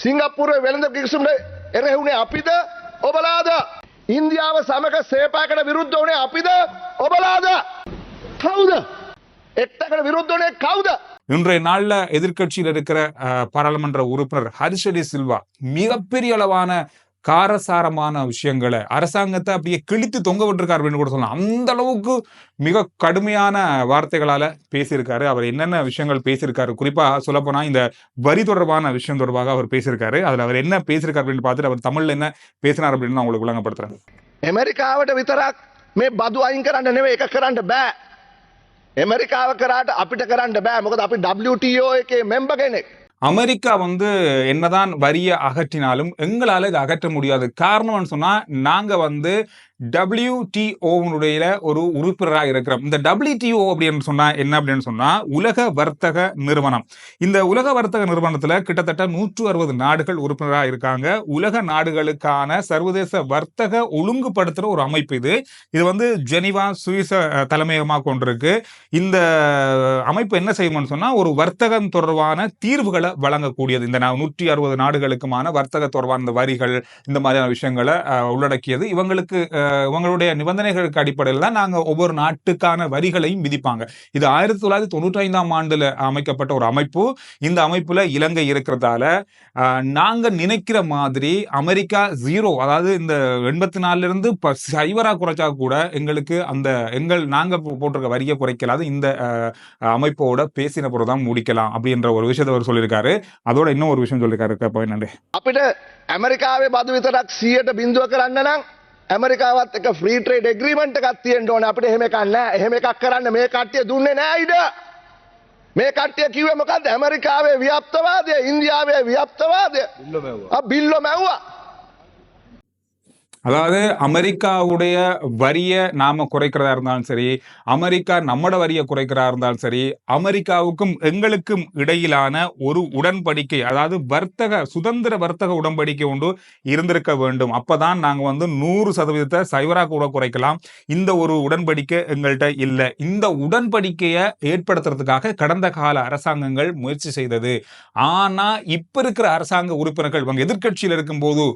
සිංගප්පූරුවේ වෙළඳ කිවිසුමට එරෙහුනේ අපිද ඔබලාද? ඉන්දියාව සමග සේපාකට විරුද්ධ වුණේ අපිද ඔබලාද? කවුද? එක්ටකට විරුද්ධ වුණේ කවුද? இன்றைய நாள்ல எதிர்கட்சியில் இருக்கிற பாராளுமன்ற உறுப்பினர் ஹரிஷ் டி சில்வா மிகப்பெரிய அளவான காரசாரமான விஷயங்களை அரசாங்கத்தை அப்படியே கிழித்து தொங்க விட்டுருக்காரு அப்படின்னு கூட சொல்லலாம். அந்த அளவுக்கு மிக கடுமையான வார்த்தைகளால பேசியிருக்காரு. அவர் என்னென்ன விஷயங்கள் பேசியிருக்காரு, குறிப்பா சொல்ல போனா இந்த வரி தொடர்பான விஷயம் தொடர்பாக அவர் பேசியிருக்காரு. அதுல அவர் என்ன பேசியிருக்காரு அப்படின்னு பார்த்துட்டு அவர் தமிழ்ல என்ன பேசினார் அப்படின்னு நான் உங்களுக்கு விளங்கப்படுத்துறேன். ඇමරිකාවට විතරක් මේ බදු අයින් කරන්න නෙවෙයි ඒක කරන්න බෑ. ඇමරිකාව කරාට අපිට කරන්න බෑ. මොකද අපි WTO එකේ මෙම්බර් කෙනෙක්. அமெரிக்கா என்னதான் வரியை அகற்றினாலும் எங்களால இதை அகற்ற முடியாது. காரணம்னு சொன்னா நாங்க WTO-னுடைய ஒரு உறுப்பினராக இருக்கிறோம். இந்த WTO அப்படின்னு சொன்னா என்ன அப்படின்னு சொன்னா உலக வர்த்தக நிறுவனம். இந்த உலக வர்த்தக நிறுவனத்துல கிட்டத்தட்ட 160 நாடுகள் உறுப்பினராக இருக்காங்க. உலக நாடுகளுக்கான சர்வதேச வர்த்தக ஒழுங்குபடுத்துற ஒரு அமைப்பு இது. இது ஜெனீவா சுவிஸ் தலைமையகமாக கொண்டிருக்கு. இந்த அமைப்பு என்ன செய்யும்னு சொன்னா ஒரு வர்த்தகம் தொடர்பான தீர்வுகளை வழங்கக்கூடியது. இந்த 160 நாடுகளுக்குமான வர்த்தக தொடர்பான இந்த வரிகள் இந்த மாதிரியான விஷயங்களை உள்ளடக்கியது. இவங்களுடைய நிபந்தனைகளுக்கு அடிப்படையில் தான் நாங்க ஒவ்வொரு நாட்டுக்கான வரிகளையும் விதிப்பாங்க. இது 1995ஆம் ஆண்டுல அமைக்கப்பட்ட ஒரு அமைப்பு. இந்த அமைப்புல இலங்கை இருக்கிறதால நாங்க நினைக்கிற மாதிரி அமெரிக்கா 0, அதாவது இந்த 84 இருந்து 0 குறைச்சா கூட எங்களுக்கு நாங்க போட்டிருக்க வரியை குறைக்கலாது. இந்த அமைப்போட பேசின பொருள்தான் முடிக்கலாம் அப்படின்ற ஒரு விஷயத்தை அவர் சொல்லியிருக்காரு. அதோட இன்னும் ஒரு விஷயம் சொல்லியிருக்காரு. நன்றி. අපිට ඇමරිකාවේ බදු විතරක් 100% කරන්න නම් ඇමරිකාවත් එක්ක ෆ්‍රී ට්‍රේඩ් එග්‍රීමන්ට් එකක් තියෙන්න ඕනේ. අපිට එහෙම එකක් නැහැ. එහෙම එකක් කරන්න මේ කට්ටිය දුන්නේ නැහැ ඉඩ. මේ කට්ටිය කිව්වේ මොකද්ද? ඇමරිකාවේ ව්‍යාප්තවාදය, ඉන්දියාවේ ව්‍යාප්තවාදය බිල්ලෝ මැව්වා. அதாவது அமெரிக்காவுடைய வரியை நாம குறைக்கிறதா இருந்தாலும் சரி, அமெரிக்கா நம்மட வரியை குறைக்கிறதா இருந்தாலும் சரி, அமெரிக்காவுக்கும் எங்களுக்கும் இடையிலான ஒரு உடன்படிக்கை, அதாவது சுதந்திர வர்த்தக உடன்படிக்கை ஒன்று இருந்திருக்க வேண்டும். அப்பதான் நாங்க 100% சைவரா கூட குறைக்கலாம். இந்த ஒரு உடன்படிக்கை எங்கள்கிட்ட இல்லை. இந்த உடன்படிக்கையை ஏற்படுத்துறதுக்காக கடந்த கால அரசாங்கங்கள் முயற்சி செய்தது. ஆனா இப்ப இருக்கிற அரசாங்க உறுப்பினர்கள் இவங்க எதிர்கட்சியில் இருக்கும் போது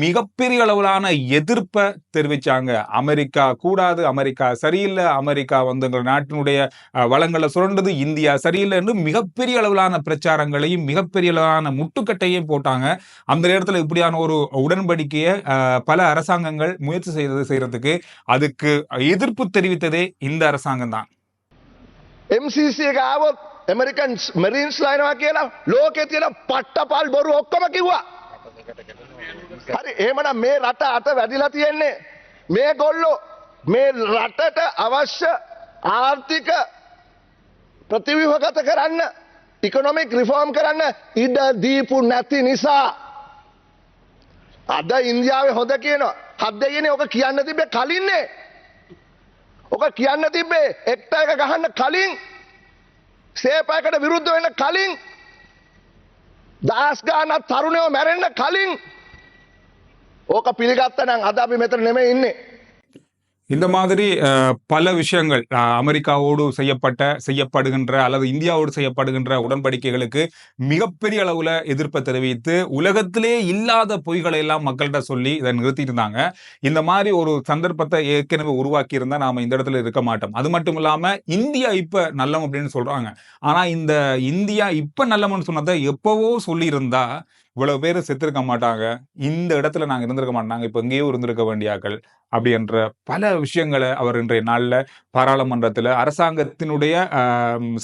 மிகப்பெரிய அளவிலான எதிர்ப்பை தெரிவிச்சாங்க. அமெரிக்கா கூடாது, அமெரிக்கா சரியில்லை, அமெரிக்கா எங்கள் நாட்டினுடைய வளங்களை சுரண்டது, இந்தியா சரியில்லை என்று மிகப்பெரிய அளவிலான பிரச்சாரங்களையும் மிகப்பெரிய அளவிலான முட்டுக்கட்டையும் போட்டாங்க. அந்த நேரத்தில் இப்படியான ஒரு உடன்படிக்கையை பல அரசாங்கங்கள் முயற்சி செய்யறதுக்கு அதுக்கு எதிர்ப்பு தெரிவித்ததே இந்த அரசாங்கம் தான். MCC එක ආවොත් ඇමරිකන් මරීන්ස්ලා එනවා කියලා ලෝකේ තියෙන පට්ටපල් බොරු ඔක්කොම කිව්වා. හරි එහෙමනම් මේ රට අත වැඩිලා තියෙන්නේ මේගොල්ලෝ මේ රටට අවශ්‍ය ආර්ථික ප්‍රතිව්‍යුහගත කරන්න, ඉකොනොමික් රිෆෝම් කරන්න ඉඩ දීපු නැති නිසා. අද ඉන්දියාවේ හොඳ කියනවා. හද දෙයනේ ඔක කියන්න තිබ්බේ කලින්නේ. ඔක කියන්න තිබ්බේ එක්ට එක ගහන්න කලින්, සේපයකට විරුද්ධ වෙන්න කලින්, දහස් ගානක් තරුණයෝ මැරෙන්න කලින්. ඕක පිළිගත්තා නම් අද අපි මෙතන නෙමෙයි ඉන්නේ. இந்த மாதிரி பல விஷயங்கள் அமெரிக்காவோடு செய்யப்படுகின்ற அல்லது இந்தியாவோடு செய்யப்படுகின்ற உடன்படிக்கைகளுக்கு மிகப்பெரிய அளவுல எதிர்ப்பை தெரிவித்து உலகத்திலே இல்லாத பொய்களை எல்லாம் மக்கள்கிட்ட சொல்லி இதை நிறுத்திட்டு இருந்தாங்க. இந்த மாதிரி ஒரு சந்தர்ப்பத்தை ஏற்கனவே உருவாக்கி இருந்தா நாம இந்த இடத்துல இருக்க மாட்டோம். அது மட்டும் இல்லாம இந்தியா இப்ப நல்லம் அப்படின்னு சொல்றாங்க. ஆனா இந்த இந்தியா இப்ப நல்லம்னு சொன்னதை எப்பவோ சொல்லி இருந்தா இவ்வளவு பேர் செத்திருக்க மாட்டாங்க. இந்த இடத்துல நாங்க இருந்திருக்க மாட்டாங்க. இப்ப எங்கேயோ இருந்திருக்க வேண்டியாக்கள் அப்படின்ற பல விஷயங்களை அவர் இன்றைய நாள்ல பாராளுமன்றத்துல அரசாங்கத்தினுடைய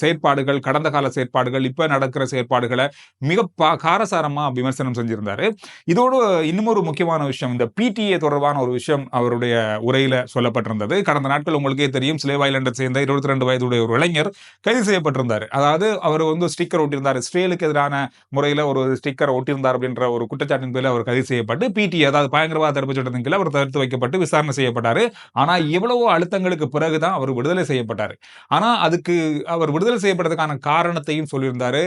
செயற்பாடுகள், கடந்த கால செயற்பாடுகள், இப்ப நடக்கிற செயற்பாடுகளை மிக காரசாரமா விமர்சனம் செஞ்சிருந்தாரு. இதோடு இன்னும் ஒரு முக்கியமான விஷயம், இந்த PTA தொடர்பான ஒரு விஷயம் அவருடைய உரையில சொல்லப்பட்டிருந்தது. கடந்த நாட்கள் உங்களுக்கே தெரியும், ஸ்லேவ் ஐலண்டை சேர்ந்த 22 வயதுடைய ஒரு இளைஞர் கைது செய்யப்பட்டிருந்தாரு. அதாவது அவர் ஸ்டிக்கர் ஒட்டியிருந்தார், இஸ்ரேலுக்கு எதிரான முறையில ஒரு ஸ்டிக்கர் ஒட்டியிருந்தார் அப்படின்ற ஒரு குற்றச்சாட்டின் பேரில் அவர் கைது செய்யப்பட்டு PTA, அதாவது பயங்கரவாத தடுப்பு சட்டத்தின் கீழ் அவர் தடுத்து வைக்கப்பட்டு விசாரணை செய்யப்பட்டாரு. ஆனா எவ்வளவோ அழுத்தங்களுக்கு பிறகுதான் அவர் விடுதலை செய்யப்பட்டாரு. ஆனா அதுக்கு அவர் விடுதலை செய்யப்பட்டதுக்கான காரணத்தையும் சொல்லியிருந்தாரு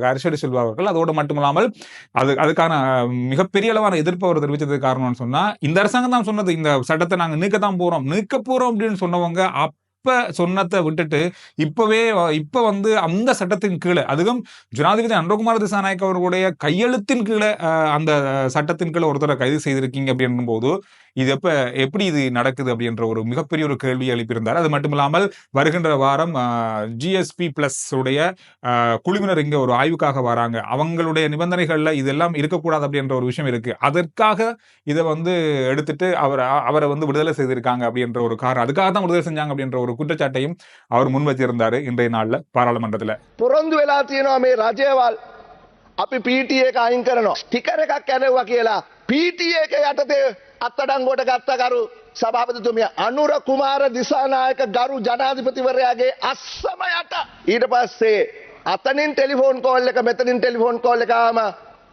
ஹரிஷ் டி சில்வா அவர்கள். அதோடு மட்டுமில்லாமல் அதுக்கான மிகப்பெரிய அளவான எதிர்ப்பு அவர் தெரிவித்ததுக்கு காரணம்னு சொன்னா, இந்த அரசாங்கம் தான் சொன்னது இந்த சட்டத்தை நாங்க நீக்க போறோம் அப்படின்னு சொன்னவங்க அப்ப சொன்னதை விட்டுட்டு இப்ப வந்து அந்த சட்டத்தின் கீழே, அதுவும் ஜனாதிபதி அனுரகுமார திசாநாயக்க அவர்களுடைய கையெழுத்தின் கீழே அந்த சட்டத்தின் கீழே ஒருத்தரை கைது செய்திருக்கீங்க அப்படின்னும் போது இது எப்படி இது நடக்குது அப்படின்ற ஒரு மிகப்பெரிய ஒரு கேள்வியை எழுப்பியிருந்தார். அது மட்டும் இல்லாமல் வருகின்ற வாரம் GSP Plus உடைய குழுவினர் இங்க ஒரு ஆய்வுக்காக வராங்க. அவங்களுடைய நிபந்தனைகள்ல இதெல்லாம் இருக்கக்கூடாது அப்படின்ற ஒரு விஷயம் இருக்கு. அதற்காக இதை வந்து எடுத்துட்டு அவரை வந்து விடுதலை செய்திருக்காங்க அப்படின்ற ஒரு காரணம், அதுக்காக தான் விடுதலை செஞ்சாங்க அப்படின்ற ஒரு குற்றச்சாட்டையும் அவர் முன்வச்சிருந்தாரு இன்றைய நாள்ல பாராளுமன்றத்துல. පොරොන්දු වෙලා තියෙනවා මේ රජයවල් අපි PTA එක අයින් කරනවා. ස්ටිකර් එකක් ඇරෙව්වා කියලා PTA එක යටතේ අත්අඩංගුවට ගත්ත ගරු සභාපතිතුමිය අනුර කුමාර දිසානායක ගරු ජනාධිපතිවරයාගේ අස්සම යට ඊට පස්සේ අතනින් ටෙලිෆෝන් කෝල් එක මෙතනින් ටෙලිෆෝන් කෝල් එක ආවම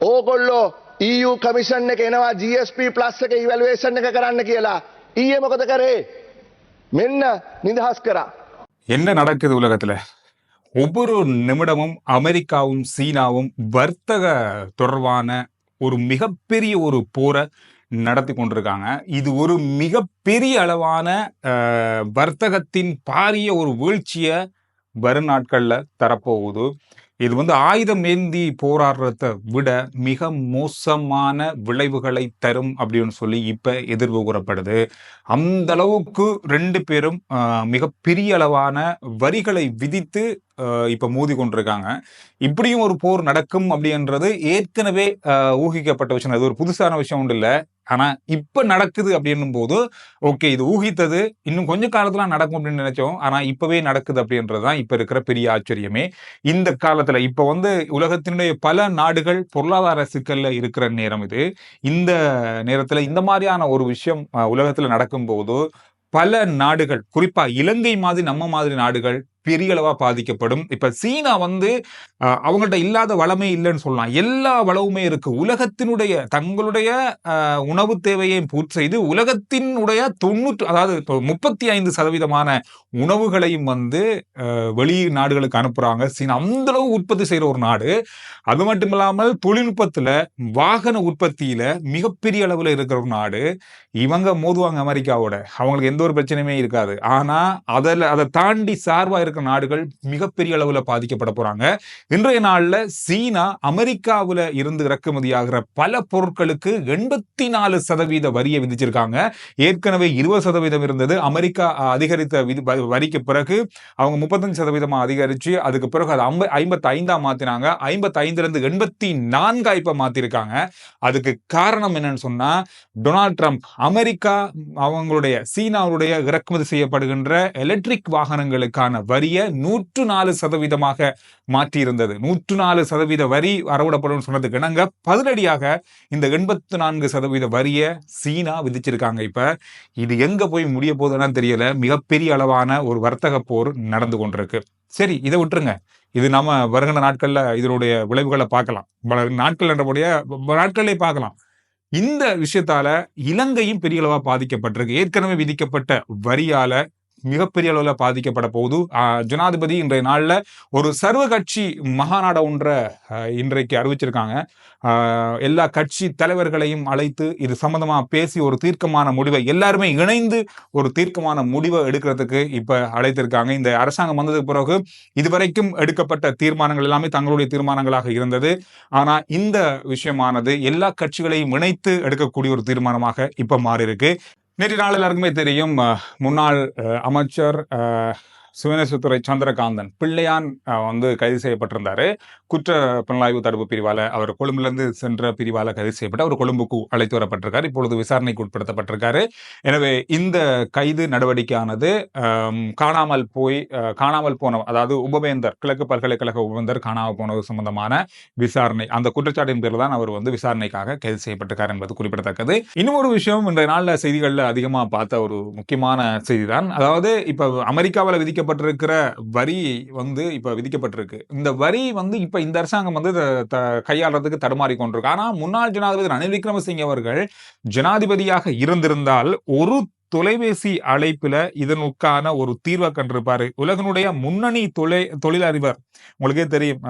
ඕගොල්ලෝ EU කමිෂන් එක එනවා GSP Plus එක ඉවැලුවේෂන් එක කරන්න කියලා. ඊයේ මොකද කරේ? මෙන්න නිදහස් කරා. என்ன நடக்குது உலகத்துல? ஒவ்வொரு நிமிடமும் அமெரிக்காவும் சீனாவும் வர்த்தக தொடர்பான ஒரு மிகப்பெரிய ஒரு போரை நடத்தி கொண்டிருக்காங்க. இது ஒரு மிகப்பெரிய அளவான வர்த்தகத்தின் பாரிய ஒரு வீழ்ச்சியை வரும் நாட்கள்ல தரப்போகுது. இது வந்து ஆயுதம் ஏந்தி போராடுறதை விட மிக மோசமான விளைவுகளை தரும் அப்படின்னு சொல்லி இப்ப எதிர்வு கூறப்படுது. அந்த அளவுக்கு ரெண்டு பேரும் மிகப்பெரிய அளவான வரிகளை விதித்து இப்ப மோதி கொண்டிருக்காங்க. இப்படியும் ஒரு போர் நடக்கும் அப்படின்றது ஏற்கனவே ஊகிக்கப்பட்ட விஷயம். அது ஒரு புதுசான விஷயம் ஒன்று இல்லை. ஆனா இப்ப நடக்குது அப்படின்னும் போது ஓகே, இது ஊகித்தது இன்னும் கொஞ்ச காலத்துல நடக்கும் அப்படின்னு நினைச்சோம். ஆனா இப்பவே நடக்குது அப்படின்றதுதான் இப்ப இருக்கிற பெரிய ஆச்சரியமே. இந்த காலத்துல இப்ப வந்து உலகத்தினுடைய பல நாடுகள் பொருளாதார சிக்கல்ல இருக்கிற நேரம் இது. இந்த நேரத்துல இந்த மாதிரியான ஒரு விஷயம் உலகத்துல நடக்கும் போது பல நாடுகள், குறிப்பா இலங்கை மாதிரி நம்ம மாதிரி நாடுகள் பெரிய அளவா பாதிக்கப்படும். இப்ப சீனா வந்து அவங்கள்ட்ட இல்லாத வளமே இல்லைன்னு சொல்லலாம். எல்லா வளவுமே இருக்கு. உலகத்தினுடைய தங்களுடைய உணவு தேவையை பூர்த்தி செய்து உலகத்தினுடைய 35% உணவுகளையும் வந்து வெளி நாடுகளுக்கு அனுப்புறாங்க சீனா. அந்த அளவு உற்பத்தி செய்யற ஒரு நாடு. அது மட்டும் இல்லாமல் தொழில்நுட்பத்துல வாகன உற்பத்தியில மிகப்பெரிய அளவுல இருக்கிற ஒரு நாடு. இவங்க மோதுவாங்க அமெரிக்காவோட, அவங்களுக்கு எந்த ஒரு பிரச்சனையுமே இருக்காது. ஆனா அதை தாண்டி சார்பா இருக்கிற நாடுகள் மிகப்பெரிய அளவுல பாதிக்கப்பட போறாங்க. இன்றைய நாள்ல சீனா அமெரிக்காவுல இருந்து இறக்குமதியாகிற பல பொருட்களுக்கு 84% வரியை விதிச்சிருக்காங்க. ஏற்கனவே 20% இருந்தது. அமெரிக்கா அதிகரித்த வரிக்கு பிறகு அவங்க 35% அதிகரிச்சு அதுக்கு பிறகு அது 55 மாத்தினாங்க. 55 84 இப்ப மாத்திருக்காங்க. அதுக்கு காரணம் என்னன்னு சொன்னா, டொனால்ட் ட்ரம்ப் அமெரிக்கா அவங்களுடைய சீனாவுடைய இறக்குமதி செய்யப்படுகின்ற எலக்ட்ரிக் வாகனங்களுக்கான வரியை 104% மாற்றி இருந்தது. 104% வரி அறவிடப்படும் சொன்னதுக்கு இணங்க பதிலடியாக இந்த 84% வரியை சீனா விதிச்சிருக்காங்க. இப்ப இது எங்க போய் முடிய போகுதுன்னு தெரியல. மிகப்பெரிய அளவான ஒரு வர்த்தக போர் நடந்து கொண்டிருக்கு. சரி, இதை விட்டுருங்க. இது நம்ம வருகின்ற நாட்கள்ல இதனுடைய விளைவுகளை பார்க்கலாம். நாட்களே பார்க்கலாம். இந்த விஷயத்தால இலங்கையும் பெரிய அளவா பாதிக்கப்பட்டிருக்கு. ஏற்கனவே விதிக்கப்பட்ட வரியால மிகப்பெரிய அளவுல பாதிக்கப்பட போகுது. ஜனாதிபதி இன்றைய நாள்ல ஒரு சர்வ கட்சி மகாநாட ஒன்றை இன்றைக்கு அறிவிச்சிருக்காங்க. எல்லா கட்சி தலைவர்களையும் அழைத்து இது சம்பந்தமா பேசி ஒரு தீர்க்கமான முடிவை எல்லாருமே இணைந்து ஒரு தீர்க்கமான முடிவை எடுக்கிறதுக்கு இப்ப அழைத்திருக்காங்க. இந்த அரசாங்கம் வந்ததுக்கு பிறகு இதுவரைக்கும் எடுக்கப்பட்ட தீர்மானங்கள் எல்லாமே தங்களுடைய தீர்மானங்களாக இருந்தது. ஆனா இந்த விஷயமானது எல்லா கட்சிகளையும் இணைத்து எடுக்கக்கூடிய ஒரு தீர்மானமாக இப்ப மாறி இருக்கு. நேற்று நாள் எல்லாருக்குமே தெரியும், முன்னாள் அமைச்சர் சுவனேசுத்துறை சந்திரகாந்தன் பிள்ளையான் வந்து கைது செய்யப்பட்டிருந்தாரு. குற்ற புலனாய்வு தடுப்பு பிரிவால அவர் கொழும்புலேருந்து சென்ற பிரிவால கைது செய்யப்பட்டு அவர் கொழும்புக்கு அழைத்து வரப்பட்டிருக்காரு. இப்பொழுது விசாரணைக்கு உட்படுத்தப்பட்டிருக்காரு. எனவே இந்த கைது நடவடிக்கையானது காணாமல் போன, அதாவது உபவேந்தர், கிழக்கு பல்கலைக்கழக உபவேந்தர் காணாமல் போனது சம்பந்தமான விசாரணை, அந்த குற்றச்சாட்டின் பேரில் தான் அவர் வந்து விசாரணைக்காக கைது செய்யப்பட்டிருக்கார் என்பது குறிப்பிடத்தக்கது. இன்னும் ஒரு விஷயம் இன்றைய நாளில் செய்திகளில் அதிகமாக பார்த்த ஒரு முக்கியமான செய்தி தான், அதாவது இப்ப அமெரிக்காவில் விதிக்கப்பட்டிருக்கிற வரி வந்து இப்ப விதிக்கப்பட்டிருக்கு. இந்த வரி வந்து இப்ப இந்த அரசாங்கம் வந்து கையாளுறதுக்கு தடுமாறி கொண்டிருக்கு. ஆனா முன்னாள் ஜனாதிபதி ரணில் விக்ரமசிங்கே அவர்கள் ஜனாதிபதியாக இருந்திருந்தால் ஒரு தொலைபேசி அழைப்புல இதனுக்கான ஒரு தீர்வை கண்டிருப்பாரு. உலகினுடைய முன்னணி தொழிலதிபர், உங்களுக்கே தெரியும்,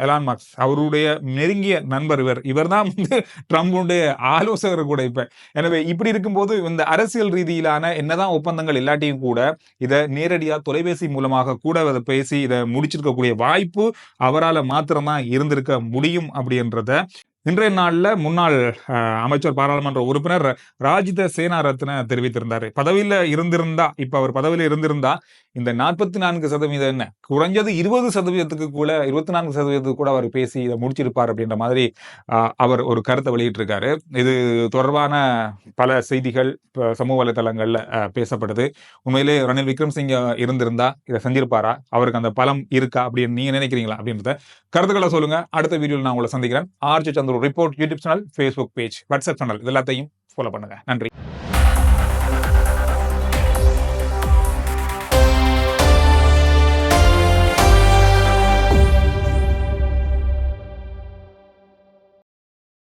எலான் மாஸ்க், அவருடைய நெருங்கிய நண்பர் இவர் தான் வந்து ட்ரம்புடைய ஆலோசகர் கூட இப்ப. எனவே இப்படி இருக்கும்போது இந்த அரசியல் ரீதியிலான என்னதான் ஒப்பந்தங்கள் இல்லாட்டியும் கூட இதை நேரடியா தொலைபேசி மூலமாக கூட அதை பேசி இதை முடிச்சிருக்கக்கூடிய வாய்ப்பு அவரால் மாத்திரமா இருந்திருக்க முடியும் அப்படின்றத இன்றைய நாள்ல முன்னாள் அமைச்சர் பாராளுமன்ற உறுப்பினர் ராஜித சேனாரத்ன தெரிவித்திருந்தாரு. பதவியில இருந்திருந்தா, இப்ப அவர் பதவியில இருந்திருந்தா இந்த 44% என்ன குறைஞ்சது 20% கூட 24% கூட அவர் பேசி இதை முடிச்சிருப்பார் அப்படின்ற மாதிரி அவர் ஒரு கருத்தை வெளியிட்டிருக்காரு. இது தொடர்பான பல செய்திகள் சமூக வலைதளங்கள்ல பேசப்படுது. உண்மையிலே ரணில் விக்ரமசிங்க இருந்திருந்தா இதை செஞ்சிருப்பாரா, அவருக்கு அந்த பலம் இருக்கா அப்படின்னு நீங்க நினைக்கிறீங்களா அப்படின்றத கருத்துக்களை சொல்லுங்க. அடுத்த வீடியோவில் நான் உங்களை சந்திக்கிறேன். RG Chandru report YouTube channel, Facebook page, WhatsApp channel, இது எல்லாத்தையும் ஃபாலோ பண்ணுங்க. நன்றி.